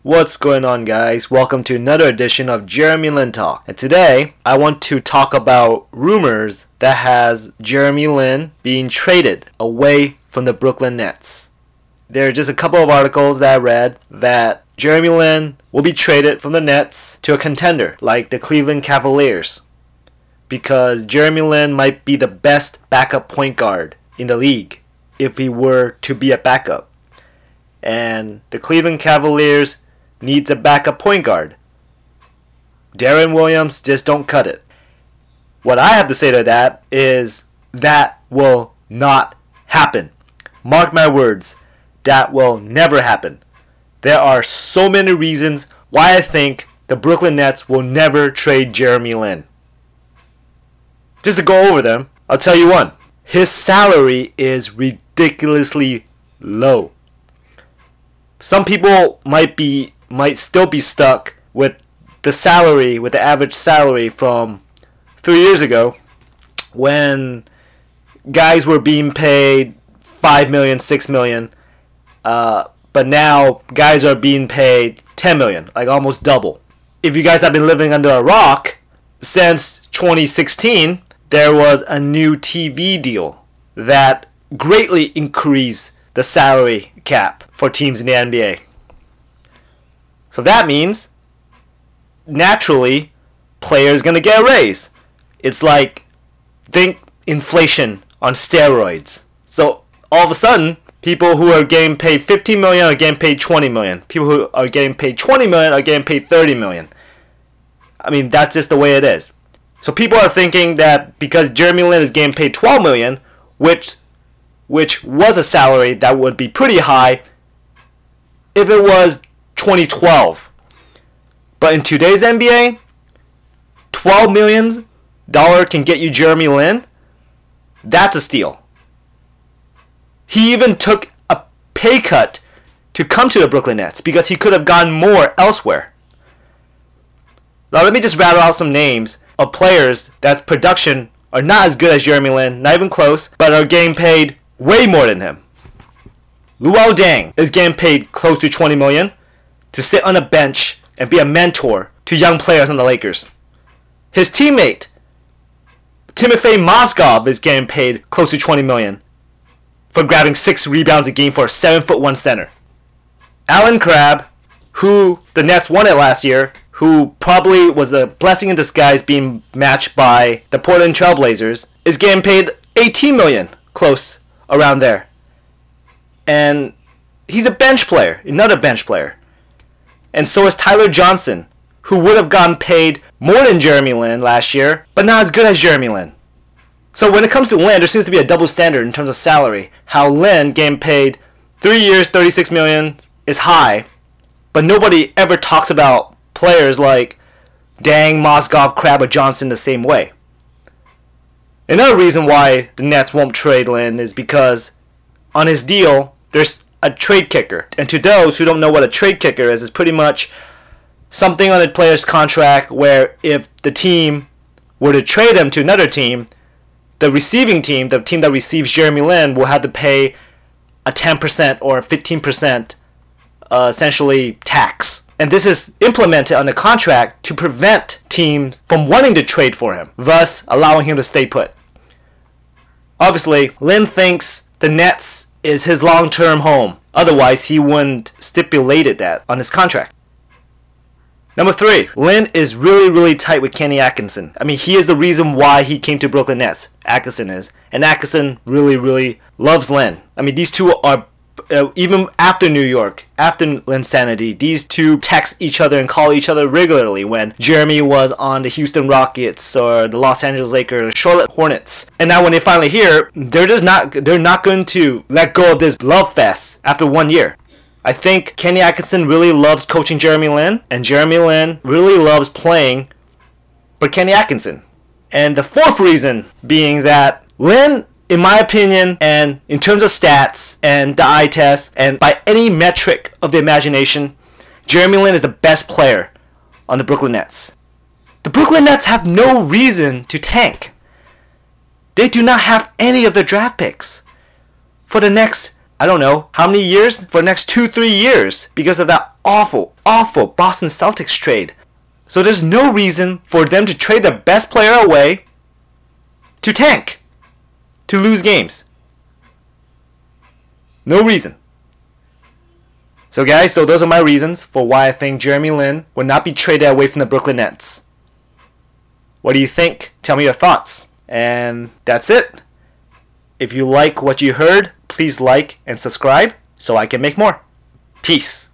What's going on, guys? Welcome to another edition of Jeremy Lin Talk. And today, I want to talk about rumors that has Jeremy Lin being traded away from the Brooklyn Nets. There are just a couple of articles that I read that Jeremy Lin will be traded from the Nets to a contender like the Cleveland Cavaliers, because Jeremy Lin might be the best backup point guard in the league if he were to be a backup. And the Cleveland Cavaliers needs a backup point guard. Darren Williams just don't cut it. What I have to say to that is that will not happen. Mark my words, that will never happen. There are so many reasons why I think the Brooklyn Nets will never trade Jeremy Lin. Just to go over them, I'll tell you one. His salary is ridiculously low. Some people might still be stuck with the average salary from 3 years ago when guys were being paid $5 million, $6 million, but now guys are being paid $10 million, like almost double. If you guys have been living under a rock, since 2016, there was a new TV deal that greatly increased the salary cap for teams in the NBA. So that means, naturally, players going to get a raise. It's like, think inflation on steroids. So all of a sudden, people who are getting paid $15 million are getting paid $20 million. People who are getting paid $20 million are getting paid $30 million. I mean, that's just the way it is. So people are thinking that because Jeremy Lin is getting paid $12 million, which was a salary that would be pretty high if it was 2012. But in today's NBA, $12 million can get you Jeremy Lin. That's a steal. He even took a pay cut to come to the Brooklyn Nets because he could have gotten more elsewhere. Now let me just rattle out some names of players that's production are not as good as Jeremy Lin, not even close, but are getting paid way more than him. Luol Deng is getting paid close to $20 million to sit on a bench and be a mentor to young players on the Lakers. His teammate, Timofey Mozgov, is getting paid close to $20 million for grabbing 6 rebounds a game for a 7'1" center. Allen Crabbe, who the Nets won it last year, who probably was a blessing in disguise being matched by the Portland Trail Blazers, is getting paid $18 million, close around there. And he's a bench player, another bench player. And so is Tyler Johnson, who would have gotten paid more than Jeremy Lin last year, but not as good as Jeremy Lin. So when it comes to Lin, there seems to be a double standard in terms of salary. How Lin getting paid 3 years, $36 million is high, but nobody ever talks about players like Deng, Mozgov, Crabbe, or Johnson the same way. Another reason why the Nets won't trade Lin is because on his deal, there's a trade kicker. And to those who don't know what a trade kicker is, it's pretty much something on a player's contract where if the team were to trade him to another team, the receiving team, the team that receives Jeremy Lin, will have to pay a 10% or 15% essentially tax. And this is implemented on the contract to prevent teams from wanting to trade for him, thus allowing him to stay put. Obviously, Lin thinks the Nets is his long-term home. Otherwise, he wouldn't stipulated that on his contract. Number 3, Lin is really tight with Kenny Atkinson. I mean, he is the reason why he came to Brooklyn Nets. Atkinson is. And Atkinson really loves Lin. I mean, these two are, even after New York, after Linsanity, these two text each other and call each other regularly when Jeremy was on the Houston Rockets or the Los Angeles Lakers, Charlotte Hornets. And now when they finally hear, they're not going to let go of this love fest after 1 year. I think Kenny Atkinson really loves coaching Jeremy Lin, and Jeremy Lin really loves playing for Kenny Atkinson. And the 4th reason being that Lin, in my opinion, and in terms of stats and the eye test and by any metric of the imagination, Jeremy Lin is the best player on the Brooklyn Nets. The Brooklyn Nets have no reason to tank. They do not have any of their draft picks for the next I don't know, how many years? For the next 2-3 years because of that awful Boston Celtics trade. So there's no reason for them to trade the best player away to tank, to lose games. No reason. So guys, so those are my reasons for why I think Jeremy Lin will not be traded away from the Brooklyn Nets. What do you think? Tell me your thoughts. And that's it. If you like what you heard, please like and subscribe so I can make more. Peace.